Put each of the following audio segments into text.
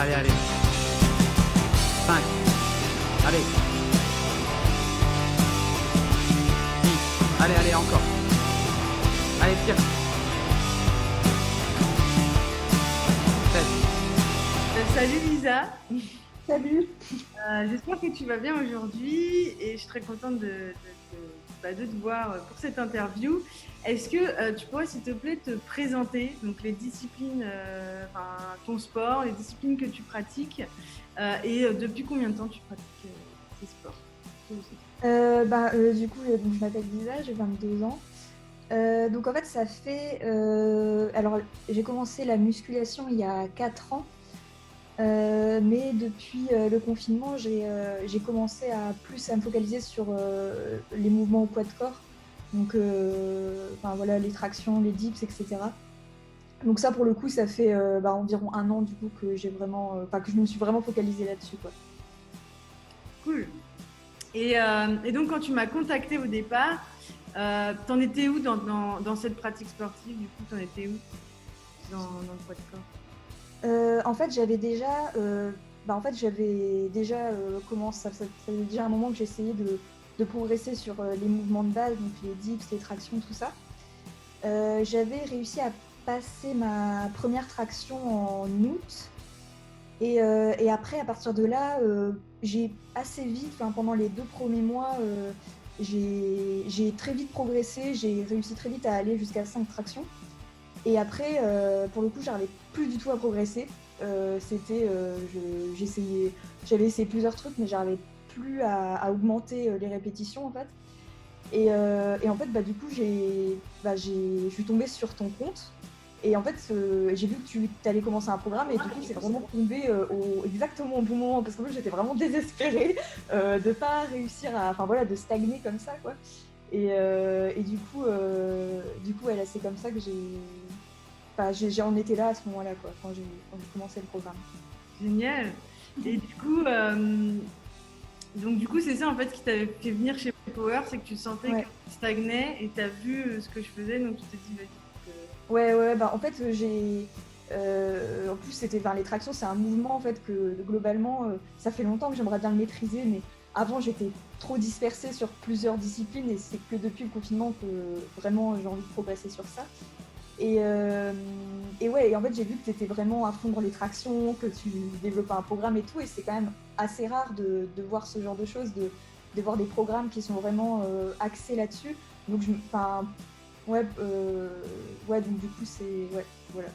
Allez, allez. 5. Allez. 6. Allez, allez, encore. Allez, tire. 7. Salut Lisa. Salut. J'espère que tu vas bien aujourd'hui et je suis très contente de te voir pour cette interview. Est-ce que tu pourrais s'il te plaît te présenter donc les disciplines, ton sport, les disciplines que tu pratiques et depuis combien de temps tu pratiques ces sports? Du coup, je m'appelle Lisa, j'ai 22 ans. Donc en fait, ça fait... alors, j'ai commencé la musculation il y a 4 ans. Mais depuis le confinement, j'ai commencé à me focaliser sur les mouvements au poids de corps. Donc, les tractions, les dips, etc. Donc ça, pour le coup, ça fait environ 1 an du coup que j'ai vraiment, que je me suis vraiment focalisée là-dessus, quoi. Cool. Et donc, quand tu m'as contactée au départ, t'en étais où dans cette pratique sportive? Du coup, t'en étais où dans le poids de corps? En fait, j'avais déjà commencé, ça faisait déjà un moment que j'essayais de progresser sur les mouvements de base, donc les dips, les tractions, tout ça. J'avais réussi à passer ma première traction en août. Et après, à partir de là, j'ai assez vite, pendant les 2 premiers mois, j'ai très vite progressé, j'ai réussi très vite à aller jusqu'à 5 tractions. Et après, pour le coup, j'arrivais plus du tout à progresser. J'avais essayé plusieurs trucs, mais j'arrivais plus à augmenter les répétitions en fait. Et en fait, du coup, je suis tombée sur ton compte. Et en fait, j'ai vu que tu allais commencer un programme et du coup, c'est vraiment tombé exactement au bon moment parce qu'en fait, j'étais vraiment désespérée de pas réussir de stagner comme ça, quoi. Et du coup, c'est comme ça que j'en étais là à ce moment-là, quoi, quand j'ai commencé le programme. Génial. Et du coup, c'est ça en fait qui t'avait fait venir chez Power, c'est que tu sentais que tu stagnais et tu as vu ce que je faisais, donc tu t'es dit vas-y. Ouais, en fait, en plus, les tractions, c'est un mouvement en fait que globalement, ça fait longtemps que j'aimerais bien le maîtriser, mais avant, j'étais trop dispersée sur plusieurs disciplines et c'est que depuis le confinement que vraiment j'ai envie de progresser sur ça. Et en fait, j'ai vu que tu étais vraiment à fond dans les tractions, que tu développais un programme et tout, et c'est quand même assez rare de voir ce genre de choses, de voir des programmes qui sont vraiment axés là-dessus. Donc, donc du coup, c'est... Ouais, voilà.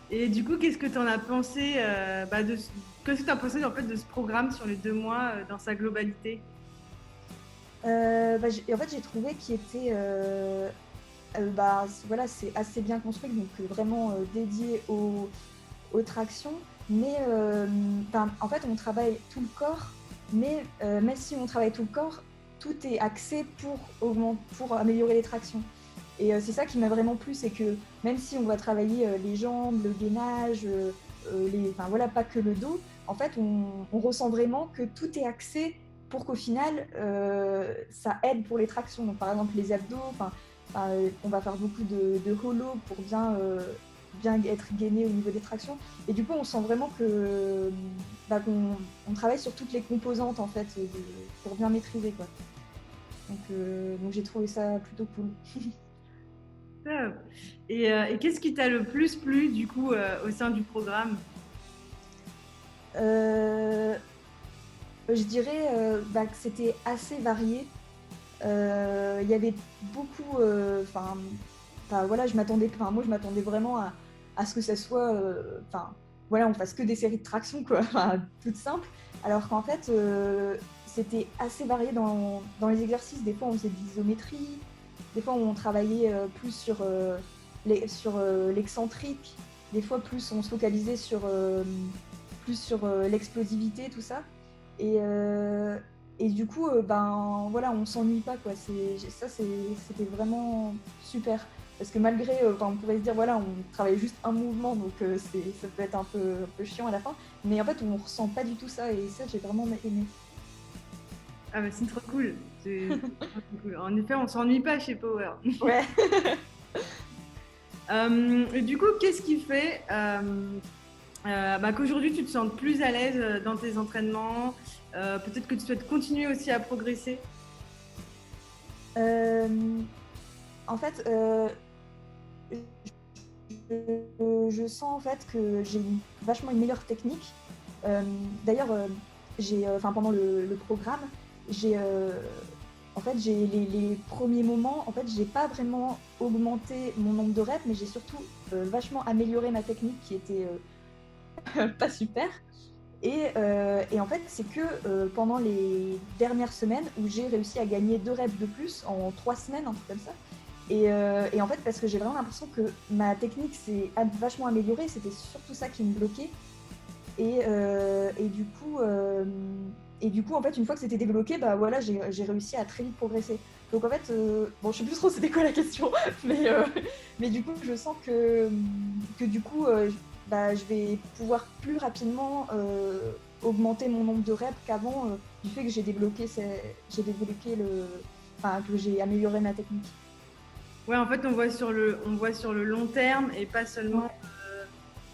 Et du coup, qu'est-ce que tu en as pensé qu'est-ce que tu as pensé en fait de ce programme sur les 2 mois dans sa globalité? En fait, j'ai trouvé qu'il était... c'est assez bien construit, donc vraiment dédié aux tractions. Mais en fait, on travaille tout le corps, mais même si on travaille tout le corps, tout est axé pour améliorer les tractions. Et c'est ça qui m'a vraiment plu, c'est que même si on va travailler les jambes, le gainage, pas que le dos, en fait, on ressent vraiment que tout est axé pour qu'au final, ça aide pour les tractions. Donc, par exemple, les abdos, on va faire beaucoup de hollow pour bien être gainé au niveau des tractions. Et du coup, on sent vraiment qu'on travaille sur toutes les composantes, en fait, pour bien maîtriser, quoi. Donc j'ai trouvé ça plutôt cool. Et qu'est-ce qui t'a le plus plu, du coup, au sein du programme? Je dirais que c'était assez varié. Il y avait beaucoup... moi, je m'attendais vraiment à ce que ça soit... on fasse que des séries de tractions, quoi, toutes simples. Alors qu'en fait, c'était assez varié dans les exercices. Des fois, on faisait de l'isométrie. Des fois, on travaillait plus sur l'excentrique. Des fois, plus on se focalisait sur l'explosivité, tout ça. Et du coup, on s'ennuie pas, quoi. C'était vraiment super. Parce que malgré, on pourrait se dire, voilà, on travaille juste un mouvement, donc ça peut être un peu chiant à la fin. Mais en fait, on ressent pas du tout ça, et ça, j'ai vraiment aimé. Ah bah c'est trop cool. Trop cool. En effet, on s'ennuie pas chez Power. Ouais. Et du coup, qu'est-ce qui fait qu'aujourd'hui tu te sentes plus à l'aise dans tes entraînements, peut-être que tu souhaites continuer aussi à progresser. Euh, En fait, je sens en fait que j'ai vachement une meilleure technique. Euh, D'ailleurs, pendant le programme, j'ai en fait, j'ai les premiers moments, en fait, j'ai pas vraiment augmenté mon nombre de reps, mais j'ai surtout vachement amélioré ma technique qui était pas super. Et en fait, c'est que pendant les dernières semaines où j'ai réussi à gagner 2 reps de plus en 3 semaines, un truc comme ça. Et en fait, parce que j'ai vraiment l'impression que ma technique s'est vachement améliorée, c'était surtout ça qui me bloquait. Et, euh, et, du coup, euh, et du coup, en fait, une fois que c'était débloqué, bah voilà, j'ai réussi à très vite progresser. Donc en fait, bon, je sais plus trop c'était quoi la question, mais du coup, je sens que du coup, je vais pouvoir plus rapidement augmenter mon nombre de reps qu'avant, du fait que j'ai débloqué enfin, que j'ai amélioré ma technique. Ouais, en fait, on voit sur le long terme et pas seulement Ouais,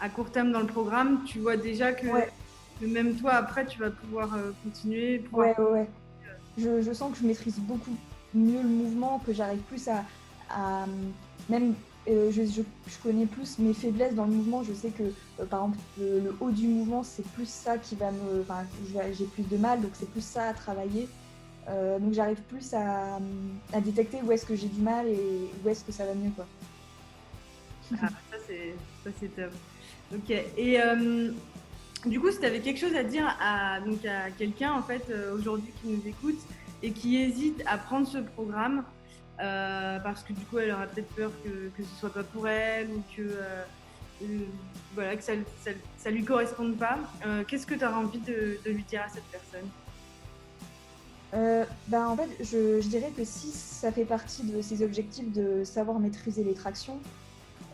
à court terme dans le programme. Tu vois déjà ouais, que même toi, après, tu vas pouvoir continuer, pouvoir. ouais. Je sens que je maîtrise beaucoup mieux le mouvement, que j'arrive plus à même je connais plus mes faiblesses dans le mouvement. Je sais que par exemple le haut du mouvement, c'est plus ça qui va me, enfin, j'ai plus de mal, donc c'est plus ça à travailler. Donc j'arrive plus à détecter où est-ce que j'ai du mal et où est-ce que ça va mieux, quoi. Ah, ça, c'est top. Ok. Et du coup, si tu avais quelque chose à dire donc à quelqu'un en fait aujourd'hui qui nous écoute et qui hésite à prendre ce programme parce que du coup, elle aura peut-être peur que ce soit pas pour elle ou que voilà que ça lui corresponde pas. Qu'est-ce que tu auras envie de lui dire à cette personne? En fait, je dirais que si ça fait partie de ses objectifs de savoir maîtriser les tractions,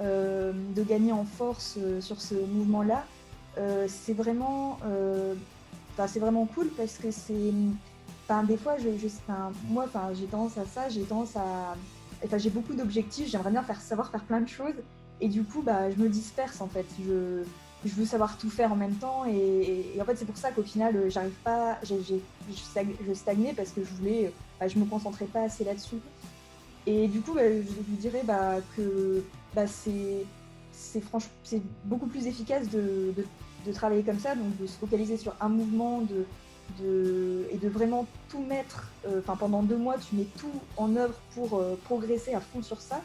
de gagner en force sur ce mouvement-là, c'est vraiment, c'est vraiment cool parce que c'est, des fois, moi, j'ai tendance à ça, j'ai beaucoup d'objectifs, j'aimerais bien savoir faire plein de choses, et du coup, je me disperse en fait. Je veux savoir tout faire en même temps, et en fait, c'est pour ça qu'au final, j'arrive pas, je stagnais parce que je me concentrais pas assez là-dessus. Et du coup, je lui dirais que c'est beaucoup plus efficace de travailler comme ça, donc de se focaliser sur un mouvement et de vraiment tout mettre. Pendant 2 mois, tu mets tout en œuvre pour progresser à fond sur ça.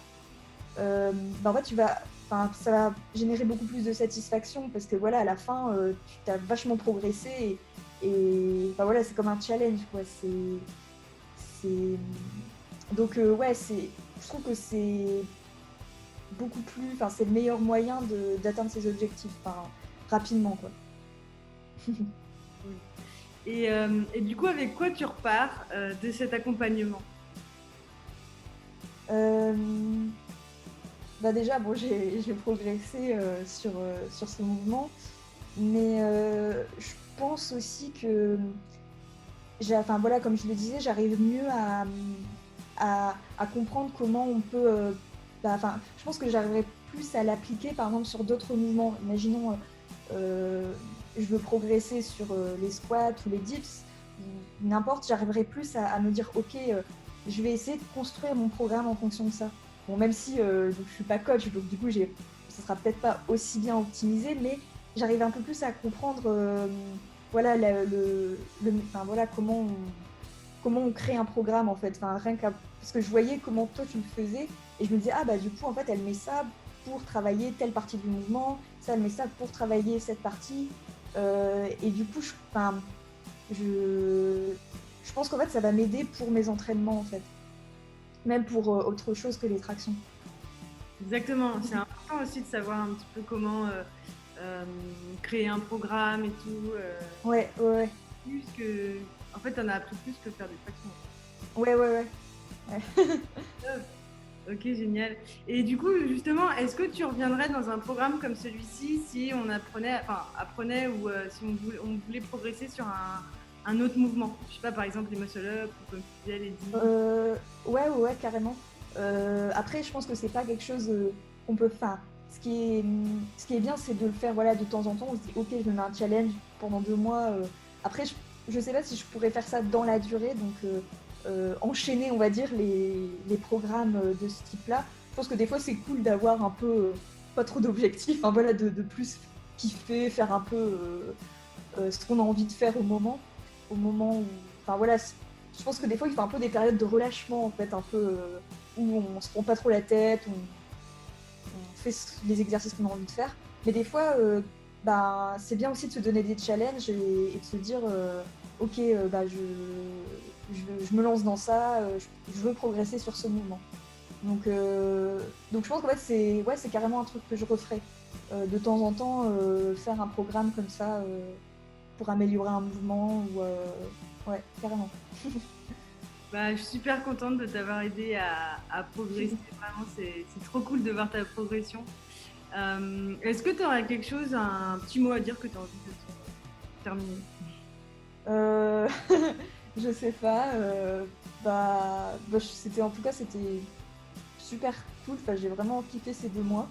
En fait, ça va générer beaucoup plus de satisfaction parce que voilà, à la fin, tu as vachement progressé voilà, c'est comme un challenge, quoi. C'est donc ouais, je trouve que c'est beaucoup plus, c'est le meilleur moyen d'atteindre ses objectifs, rapidement, quoi. Et du coup, avec quoi tu repars de cet accompagnement? Euh, Déjà, bon, j'ai progressé sur ce mouvement, mais je pense aussi que, voilà, comme je le disais, j'arrive mieux à comprendre comment on peut. Je pense que j'arriverai plus à l'appliquer, par exemple, sur d'autres mouvements. Imaginons, je veux progresser sur les squats ou les dips, n'importe, j'arriverai plus à me dire, ok, je vais essayer de construire mon programme en fonction de ça. Bon, même si donc, je suis pas coach, donc du coup, ce sera peut-être pas aussi bien optimisé, mais j'arrive un peu plus à comprendre, voilà, voilà, comment on crée un programme en fait. Parce que je voyais comment toi tu le faisais et je me disais, du coup, en fait, elle met ça pour travailler telle partie du mouvement, ça, elle met ça pour travailler cette partie. Et du coup, je pense qu'en fait, ça va m'aider pour mes entraînements en fait, même pour autre chose que les tractions. Exactement, c'est important aussi de savoir un petit peu comment créer un programme et tout. Ouais, ouais, Plus que... En fait, on a appris plus que faire des tractions. ouais, ouais, ouais. Ok, génial. Et du coup, justement, est-ce que tu reviendrais dans un programme comme celui-ci si on apprenait ou si on voulait progresser sur un autre mouvement? Je sais pas, par exemple les muscle-up ou comme tu disais, les 10. Ouais, carrément. Après, je pense que c'est pas quelque chose qu'on peut faire. ce qui est bien, c'est de le faire voilà, de temps en temps. On se dit, ok, je me mets un challenge pendant 2 mois. Après, je sais pas si je pourrais faire ça dans la durée, donc enchaîner, on va dire, les programmes de ce type-là. Je pense que des fois, c'est cool d'avoir un peu, pas trop d'objectifs, hein, voilà, de plus kiffer, faire un peu ce qu'on a envie de faire au moment où, enfin voilà, je pense que des fois, il faut un peu des périodes de relâchement, en fait, un peu où on se prend pas trop la tête, on fait les exercices qu'on a envie de faire. Mais des fois, bah, c'est bien aussi de se donner des challenges et de se dire, ok, bah, je me lance dans ça, je veux progresser sur ce mouvement. Donc je pense qu'en fait, c'est carrément un truc que je referai. De temps en temps, faire un programme comme ça pour améliorer un mouvement ou ouais, carrément. Bah, je suis super contente de t'avoir aidé à progresser. Vraiment, c'est trop cool de voir ta progression. Est-ce que tu aurais quelque chose, un petit mot à dire que tu as envie de terminer? Euh, je sais pas. En tout cas, c'était super cool. Enfin, j'ai vraiment kiffé ces 2 mois.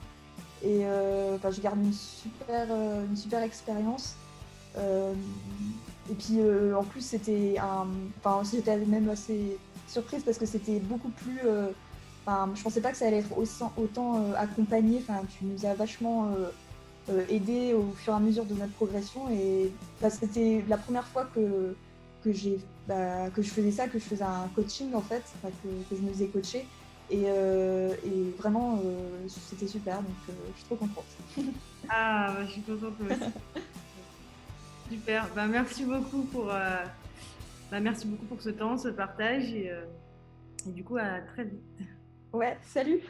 Et je garde une super expérience. Euh, et puis en plus, j'étais même assez surprise parce que c'était beaucoup plus. Je pensais pas que ça allait être autant accompagné. Enfin, tu nous as vachement aidé au fur et à mesure de notre progression. Et c'était la première fois que je faisais ça, que je faisais un coaching en fait, que je me faisais coacher. Et vraiment, c'était super, donc je suis trop contente. Ah, bah, je suis contente aussi. Super. Bah, merci beaucoup pour ce temps, ce partage et du coup, à très vite. Ouais, salut!